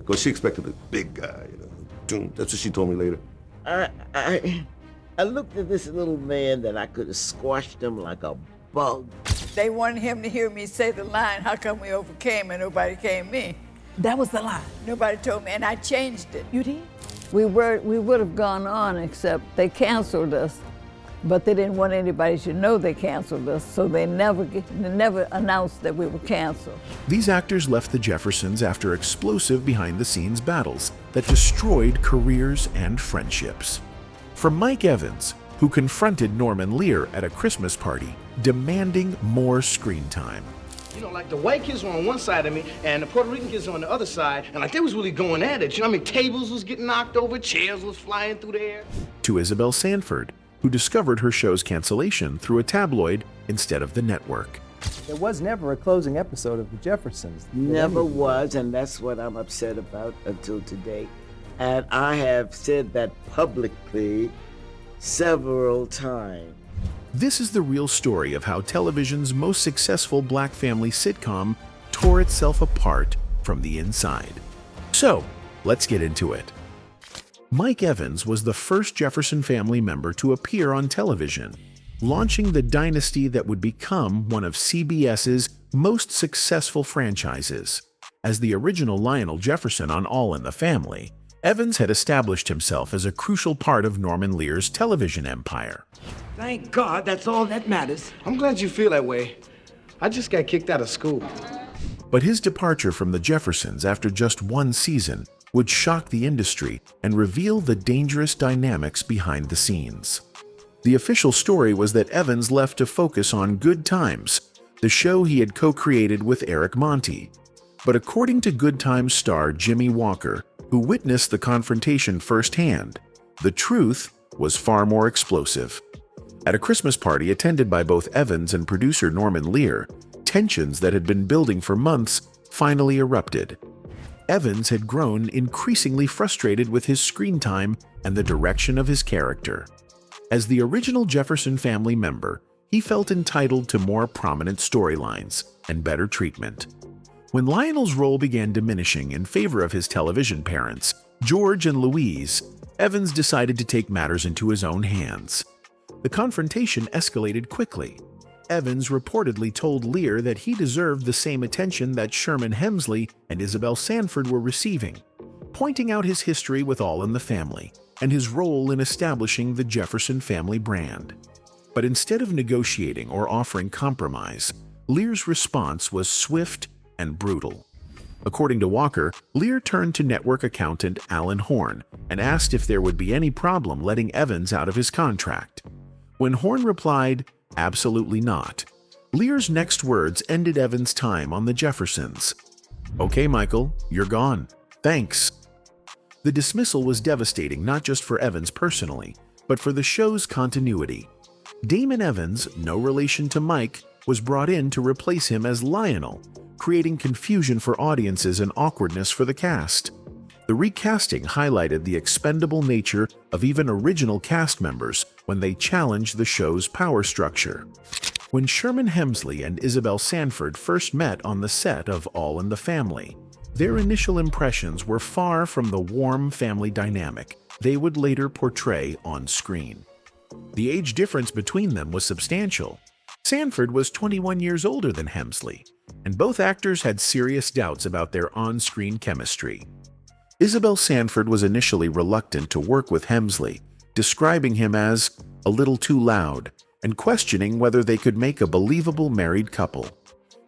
Because she expected a big guy, That's what she told me later. I looked at this little man that I could have squashed him like a bug. They wanted him to hear me say the line, "How come we overcame and nobody came me?" That was the line. Nobody told me, and I changed it. You did? We would have gone on, except they canceled us, but they didn't want anybody to know they canceled us, so they never announced that we were canceled. These actors left the Jeffersons after explosive behind-the-scenes battles that destroyed careers and friendships. From Mike Evans, who confronted Norman Lear at a Christmas party, demanding more screen time. Like the white kids were on one side of me and the Puerto Rican kids were on the other side, and like they was really going at it. Tables was getting knocked over, chairs was flying through the air. To Isabel Sanford, who discovered her show's cancellation through a tabloid instead of the network. There was never a closing episode of The Jeffersons. Never was, and that's what I'm upset about until today. And I have said that publicly several times. This is the real story of how television's most successful black family sitcom tore itself apart from the inside. So, let's get into it. Mike Evans was the first Jefferson family member to appear on television, launching the dynasty that would become one of CBS's most successful franchises. As the original Lionel Jefferson on All in the Family, Evans had established himself as a crucial part of Norman Lear's television empire. Thank God, that's all that matters. I'm glad you feel that way. I just got kicked out of school. But his departure from the Jeffersons after just one season would shock the industry and reveal the dangerous dynamics behind the scenes. The official story was that Evans left to focus on Good Times, the show he had co-created with Eric Monty. But according to Good Times star Jimmy Walker, who witnessed the confrontation firsthand, the truth was far more explosive. At a Christmas party attended by both Evans and producer Norman Lear, tensions that had been building for months finally erupted. Evans had grown increasingly frustrated with his screen time and the direction of his character. As the original Jefferson family member, he felt entitled to more prominent storylines and better treatment. When Lionel's role began diminishing in favor of his television parents, George and Louise, Evans decided to take matters into his own hands. The confrontation escalated quickly. Evans reportedly told Lear that he deserved the same attention that Sherman Hemsley and Isabel Sanford were receiving, pointing out his history with All in the Family and his role in establishing the Jefferson family brand. But instead of negotiating or offering compromise, Lear's response was swift and brutal. According to Walker, Lear turned to network accountant Alan Horn and asked if there would be any problem letting Evans out of his contract. When Horn replied, "Absolutely not," Lear's next words ended Evans' time on the Jeffersons. "Okay, Michael, you're gone. Thanks." The dismissal was devastating not just for Evans personally, but for the show's continuity. Damon Evans, no relation to Mike, was brought in to replace him as Lionel, creating confusion for audiences and awkwardness for the cast. The recasting highlighted the expendable nature of even original cast members when they challenged the show's power structure. When Sherman Hemsley and Isabel Sanford first met on the set of All in the Family, their initial impressions were far from the warm family dynamic they would later portray on screen. The age difference between them was substantial. Sanford was 21 years older than Hemsley, and both actors had serious doubts about their on-screen chemistry. Isabel Sanford was initially reluctant to work with Hemsley, describing him as a little too loud and questioning whether they could make a believable married couple.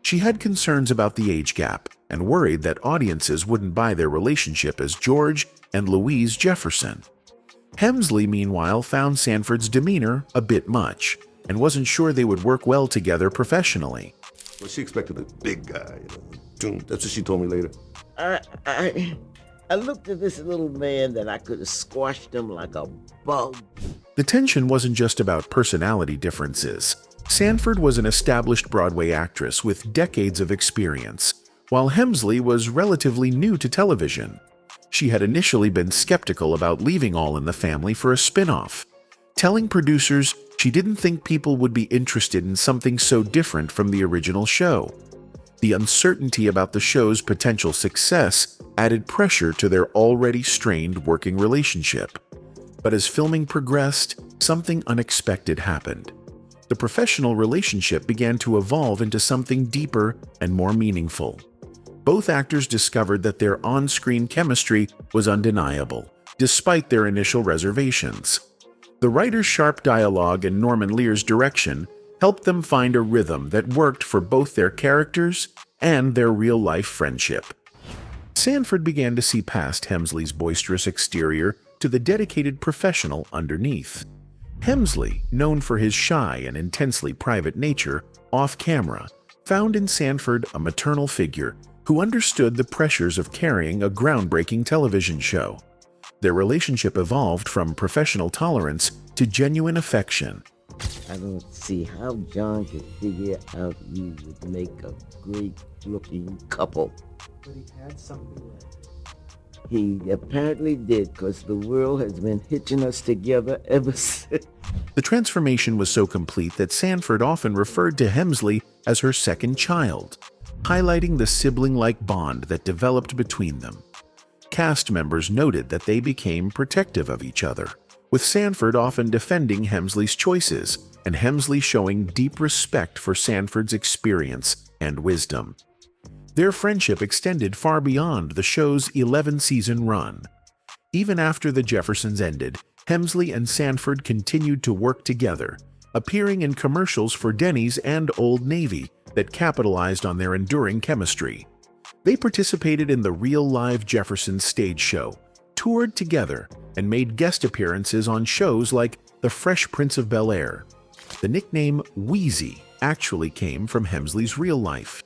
She had concerns about the age gap and worried that audiences wouldn't buy their relationship as George and Louise Jefferson. Hemsley, meanwhile, found Sanford's demeanor a bit much and wasn't sure they would work well together professionally. Well, she expected a big guy, That's what she told me later. I looked at this little man that I could have squashed him like a bug. The tension wasn't just about personality differences. Sanford was an established Broadway actress with decades of experience, while Hemsley was relatively new to television. She had initially been skeptical about leaving All in the Family for a spin-off, telling producers she didn't think people would be interested in something so different from the original show. The uncertainty about the show's potential success added pressure to their already strained working relationship. But as filming progressed, something unexpected happened. The professional relationship began to evolve into something deeper and more meaningful. Both actors discovered that their on-screen chemistry was undeniable, despite their initial reservations. The writer's sharp dialogue and Norman Lear's direction helped them find a rhythm that worked for both their characters and their real-life friendship. Sanford began to see past Hemsley's boisterous exterior to the dedicated professional underneath. Hemsley, known for his shy and intensely private nature off-camera, found in Sanford a maternal figure who understood the pressures of carrying a groundbreaking television show. Their relationship evolved from professional tolerance to genuine affection. I don't see how John could figure out you would make a great-looking couple. But he had something left. He apparently did, because the world has been hitching us together ever since. The transformation was so complete that Sanford often referred to Hemsley as her second child, highlighting the sibling-like bond that developed between them. Cast members noted that they became protective of each other, with Sanford often defending Hemsley's choices and Hemsley showing deep respect for Sanford's experience and wisdom. Their friendship extended far beyond the show's 11-season run. Even after The Jeffersons ended, Hemsley and Sanford continued to work together, appearing in commercials for Denny's and Old Navy that capitalized on their enduring chemistry. They participated in the real-live Jeffersons stage show, toured together, and made guest appearances on shows like The Fresh Prince of Bel-Air. The nickname Wheezy actually came from Hemsley's real life.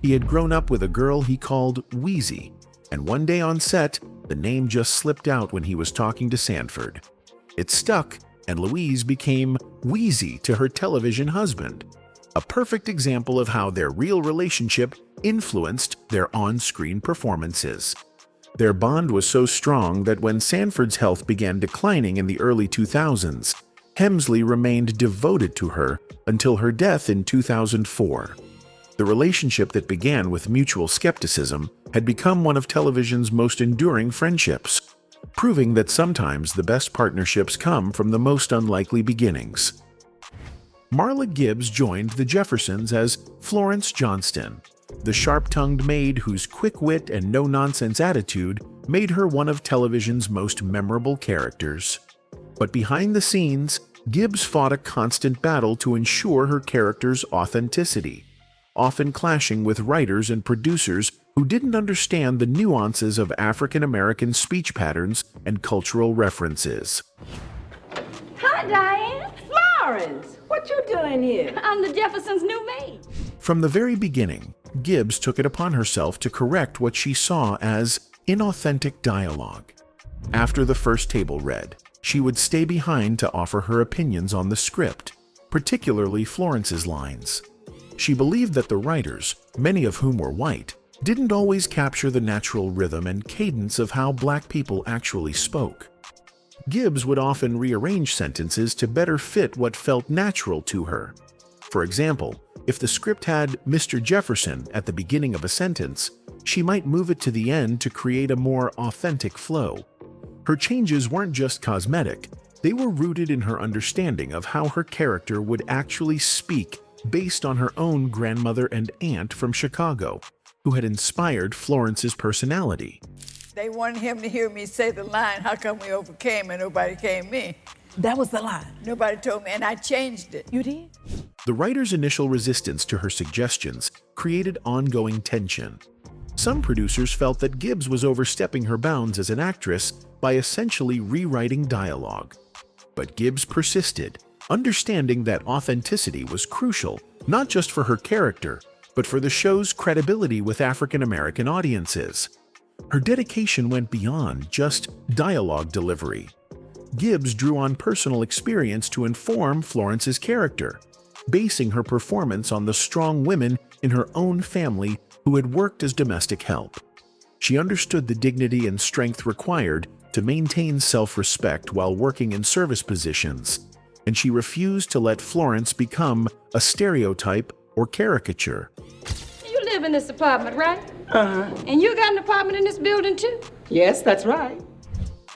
He had grown up with a girl he called Wheezy, and one day on set, the name just slipped out when he was talking to Sanford. It stuck, and Louise became Wheezy to her television husband. A perfect example of how their real relationship influenced their on-screen performances. Their bond was so strong that when Sanford's health began declining in the early 2000s, Hemsley remained devoted to her until her death in 2004. The relationship that began with mutual skepticism had become one of television's most enduring friendships, proving that sometimes the best partnerships come from the most unlikely beginnings. Marla Gibbs joined The Jeffersons as Florence Johnston, the sharp-tongued maid whose quick wit and no-nonsense attitude made her one of television's most memorable characters. But behind the scenes, Gibbs fought a constant battle to ensure her character's authenticity, often clashing with writers and producers who didn't understand the nuances of African-American speech patterns and cultural references. Hi, Diane. Florence, what you doing here? I'm the Jeffersons' new maid. From the very beginning, Gibbs took it upon herself to correct what she saw as inauthentic dialogue. After the first table read, she would stay behind to offer her opinions on the script, particularly Florence's lines. She believed that the writers, many of whom were white, didn't always capture the natural rhythm and cadence of how black people actually spoke. Gibbs would often rearrange sentences to better fit what felt natural to her. For example, if the script had Mr. Jefferson at the beginning of a sentence, she might move it to the end to create a more authentic flow. Her changes weren't just cosmetic, they were rooted in her understanding of how her character would actually speak based on her own grandmother and aunt from Chicago, who had inspired Florence's personality. They wanted him to hear me say the line, how come we overcame and nobody came me? That was the line. Nobody told me, and I changed it. You did? The writer's initial resistance to her suggestions created ongoing tension. Some producers felt that Gibbs was overstepping her bounds as an actress by essentially rewriting dialogue. But Gibbs persisted, understanding that authenticity was crucial, not just for her character, but for the show's credibility with African-American audiences. Her dedication went beyond just dialogue delivery. Gibbs drew on personal experience to inform Florence's character, basing her performance on the strong women in her own family who had worked as domestic help. She understood the dignity and strength required to maintain self-respect while working in service positions, and she refused to let Florence become a stereotype or caricature. You live in this apartment, right? Uh-huh. And you got an apartment in this building, too? Yes, that's right.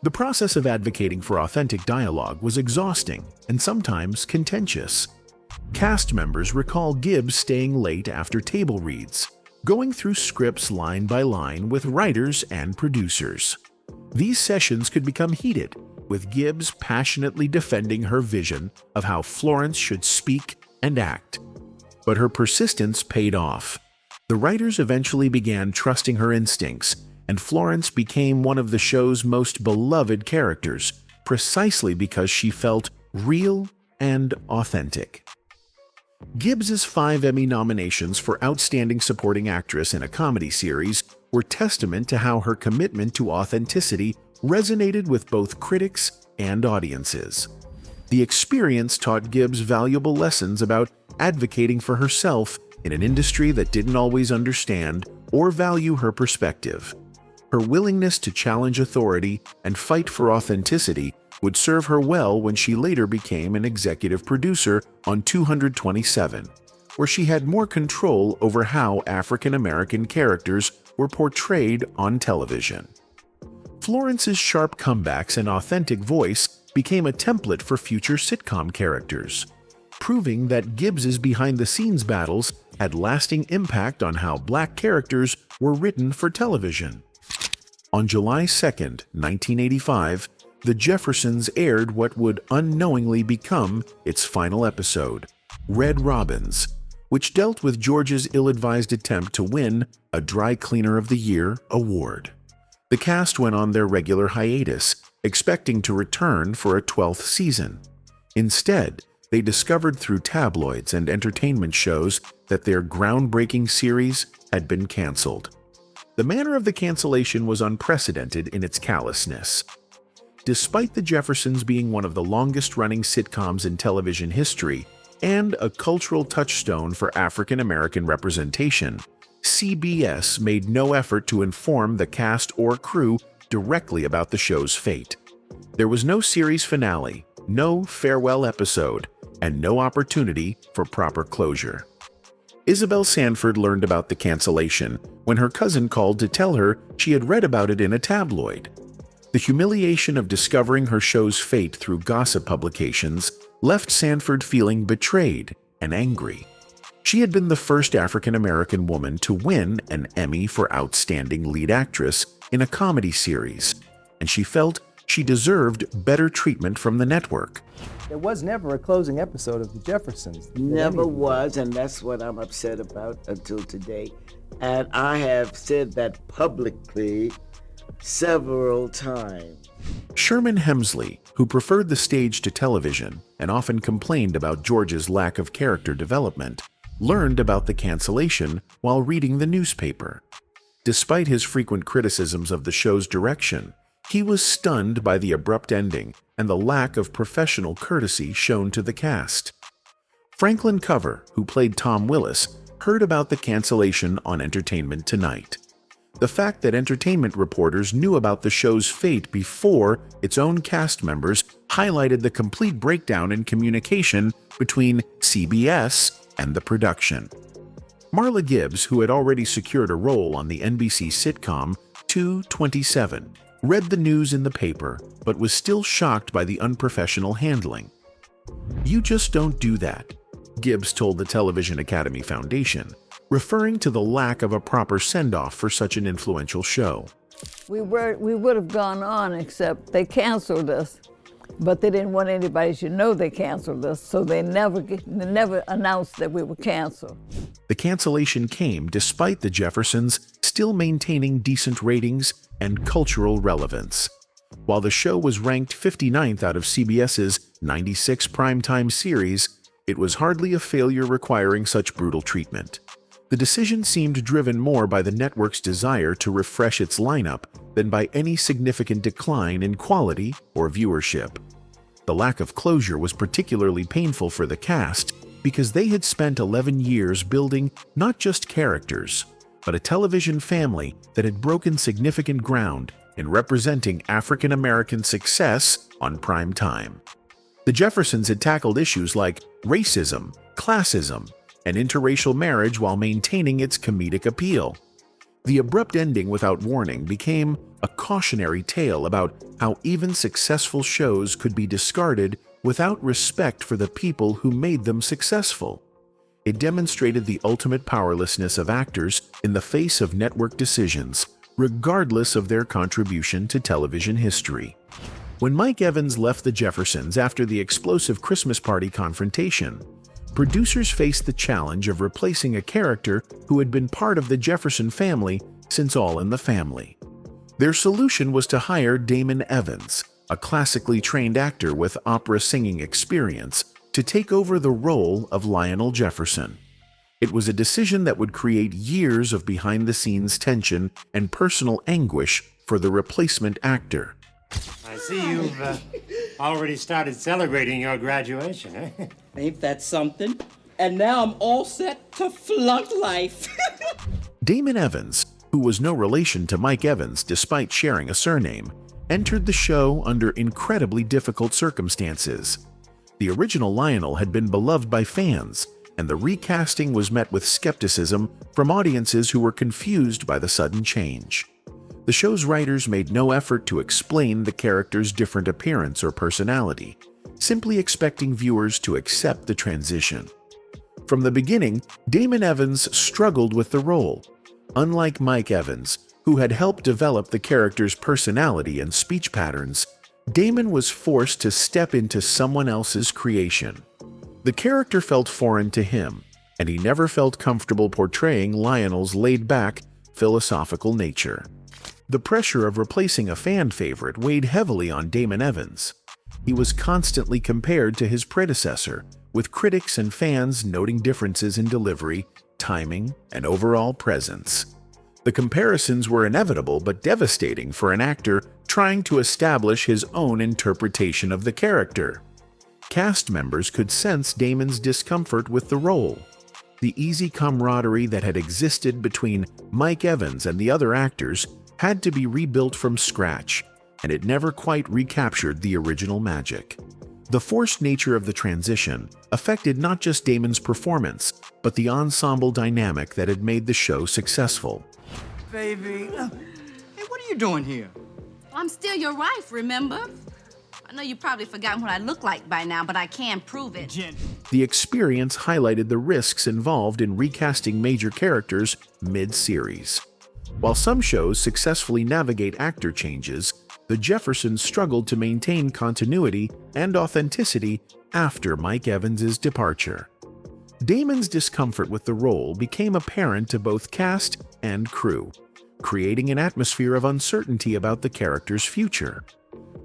The process of advocating for authentic dialogue was exhausting and sometimes contentious. Cast members recall Gibbs staying late after table reads, going through scripts line by line with writers and producers. These sessions could become heated, with Gibbs passionately defending her vision of how Florence should speak and act. But her persistence paid off. The writers eventually began trusting her instincts, and Florence became one of the show's most beloved characters, precisely because she felt real and authentic. Gibbs's 5 Emmy nominations for Outstanding Supporting Actress in a Comedy Series were testament to how her commitment to authenticity resonated with both critics and audiences. The experience taught Gibbs valuable lessons about advocating for herself in an industry that didn't always understand or value her perspective. Her willingness to challenge authority and fight for authenticity would serve her well when she later became an executive producer on 227, where she had more control over how African American characters were portrayed on television. Florence's sharp comebacks and authentic voice became a template for future sitcom characters, proving that Gibbs's behind-the-scenes battles had lasting impact on how Black characters were written for television. On July 2, 1985, The Jeffersons aired what would unknowingly become its final episode, Red Robins, which dealt with George's ill-advised attempt to win a Dry Cleaner of the Year award. The cast went on their regular hiatus, expecting to return for a 12th season. Instead, they discovered through tabloids and entertainment shows that their groundbreaking series had been canceled. The manner of the cancellation was unprecedented in its callousness. Despite The Jeffersons being one of the longest-running sitcoms in television history and a cultural touchstone for African American representation, CBS made no effort to inform the cast or crew directly about the show's fate. There was no series finale, no farewell episode, and no opportunity for proper closure. Isabel Sanford learned about the cancellation when her cousin called to tell her she had read about it in a tabloid. The humiliation of discovering her show's fate through gossip publications left Sanford feeling betrayed and angry. She had been the first African American woman to win an Emmy for Outstanding Lead Actress in a comedy series, and she felt she deserved better treatment from the network. There was never a closing episode of The Jeffersons. Never was, and that's what I'm upset about until today. And I have said that publicly several times. Sherman Hemsley, who preferred the stage to television and often complained about George's lack of character development, learned about the cancellation while reading the newspaper. Despite his frequent criticisms of the show's direction, he was stunned by the abrupt ending and the lack of professional courtesy shown to the cast. Franklin Cover, who played Tom Willis, heard about the cancellation on Entertainment Tonight. The fact that entertainment reporters knew about the show's fate before its own cast members highlighted the complete breakdown in communication between CBS and the production. Marla Gibbs, who had already secured a role on the NBC sitcom 227, read the news in the paper but was still shocked by the unprofessional handling. "You just don't do that," Gibbs told the Television Academy Foundation, referring to the lack of a proper send-off for such an influential show. We would have gone on, except they canceled us, but they didn't want anybody to know they canceled us, so they never announced that we were canceled. The cancellation came despite the Jeffersons still maintaining decent ratings and cultural relevance. While the show was ranked 59th out of CBS's 96 primetime series, it was hardly a failure requiring such brutal treatment. The decision seemed driven more by the network's desire to refresh its lineup than by any significant decline in quality or viewership. The lack of closure was particularly painful for the cast because they had spent 11 years building not just characters, but a television family that had broken significant ground in representing African American success on prime time. The Jeffersons had tackled issues like racism, classism, an interracial marriage while maintaining its comedic appeal. The abrupt ending without warning became a cautionary tale about how even successful shows could be discarded without respect for the people who made them successful. It demonstrated the ultimate powerlessness of actors in the face of network decisions, regardless of their contribution to television history. When Mike Evans left the Jeffersons after the explosive Christmas party confrontation, producers faced the challenge of replacing a character who had been part of the Jefferson family since All in the Family. Their solution was to hire Damon Evans, a classically trained actor with opera singing experience, to take over the role of Lionel Jefferson. It was a decision that would create years of behind-the-scenes tension and personal anguish for the replacement actor. I see you've already started celebrating your graduation, eh? Ain't that something? And now I'm all set to flunk life. Damon Evans, who was no relation to Mike Evans despite sharing a surname, entered the show under incredibly difficult circumstances. The original Lionel had been beloved by fans, and the recasting was met with skepticism from audiences who were confused by the sudden change. The show's writers made no effort to explain the character's different appearance or personality, simply expecting viewers to accept the transition. From the beginning, Damon Evans struggled with the role. Unlike Mike Evans, who had helped develop the character's personality and speech patterns, Damon was forced to step into someone else's creation. The character felt foreign to him, and he never felt comfortable portraying Lionel's laid-back, philosophical nature. The pressure of replacing a fan favorite weighed heavily on Damon Evans. He was constantly compared to his predecessor, with critics and fans noting differences in delivery, timing, and overall presence. The comparisons were inevitable but devastating for an actor trying to establish his own interpretation of the character. Cast members could sense Damon's discomfort with the role. The easy camaraderie that had existed between Mike Evans and the other actors had to be rebuilt from scratch, and it never quite recaptured the original magic. The forced nature of the transition affected not just Damon's performance, but the ensemble dynamic that had made the show successful. Baby. Hey, what are you doing here? I'm still your wife, remember? I know you've probably forgotten what I look like by now, but I can prove it. The experience highlighted the risks involved in recasting major characters mid-series. While some shows successfully navigate actor changes, the Jeffersons struggled to maintain continuity and authenticity after Mike Evans' departure. Damon's discomfort with the role became apparent to both cast and crew, creating an atmosphere of uncertainty about the character's future.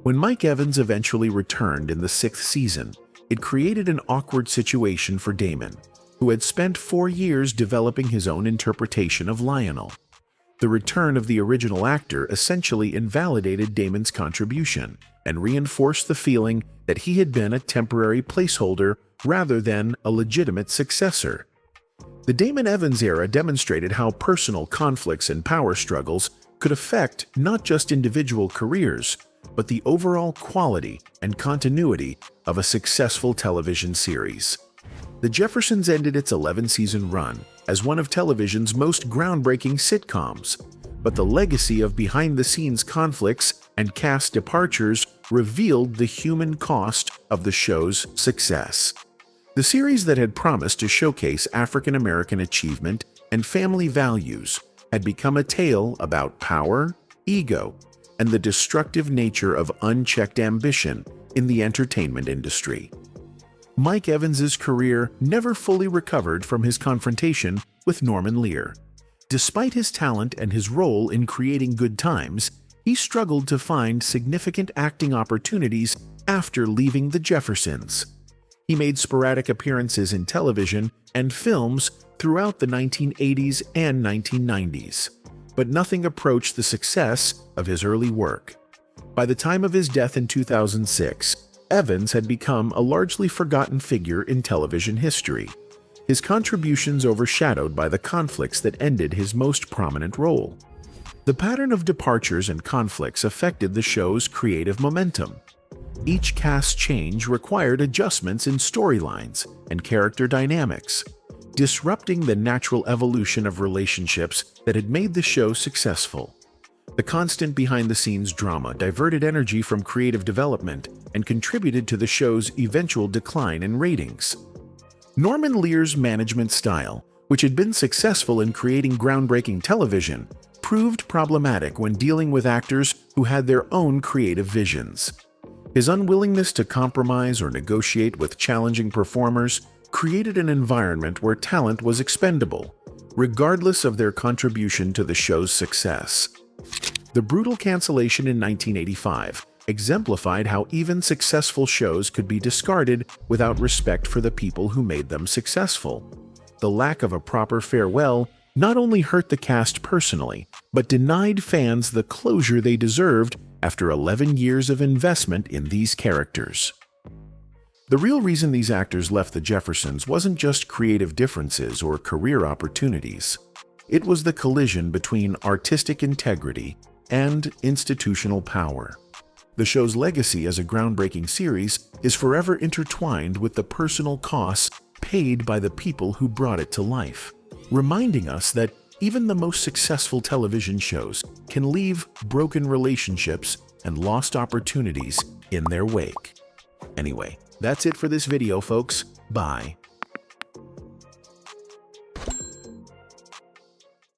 When Mike Evans eventually returned in the 6th season, it created an awkward situation for Damon, who had spent 4 years developing his own interpretation of Lionel. The return of the original actor essentially invalidated Damon's contribution and reinforced the feeling that he had been a temporary placeholder rather than a legitimate successor. The Damon Evans era demonstrated how personal conflicts and power struggles could affect not just individual careers, but the overall quality and continuity of a successful television series. The Jeffersons ended its 11-season run as one of television's most groundbreaking sitcoms, but the legacy of behind-the-scenes conflicts and cast departures revealed the human cost of the show's success. The series that had promised to showcase African-American achievement and family values had become a tale about power, ego, and the destructive nature of unchecked ambition in the entertainment industry. Mike Evans' career never fully recovered from his confrontation with Norman Lear. Despite his talent and his role in creating good times, he struggled to find significant acting opportunities after leaving the Jeffersons. He made sporadic appearances in television and films throughout the 1980s and 1990s, but nothing approached the success of his early work. By the time of his death in 2006, Evans had become a largely forgotten figure in television history, his contributions overshadowed by the conflicts that ended his most prominent role. The pattern of departures and conflicts affected the show's creative momentum. Each cast change required adjustments in storylines and character dynamics. disrupting the natural evolution of relationships that had made the show successful. The constant behind-the-scenes drama diverted energy from creative development and contributed to the show's eventual decline in ratings. Norman Lear's management style, which had been successful in creating groundbreaking television, proved problematic when dealing with actors who had their own creative visions. His unwillingness to compromise or negotiate with challenging performers created an environment where talent was expendable, regardless of their contribution to the show's success. The Brutal Cancellation in 1985 exemplified how even successful shows could be discarded without respect for the people who made them successful. The lack of a proper farewell not only hurt the cast personally, but denied fans the closure they deserved after 11 years of investment in these characters. The real reason these actors left the Jeffersons wasn't just creative differences or career opportunities. It was the collision between artistic integrity and institutional power. The show's legacy as a groundbreaking series is forever intertwined with the personal costs paid by the people who brought it to life, reminding us that even the most successful television shows can leave broken relationships and lost opportunities in their wake. Anyway, that's it for this video, folks. Bye.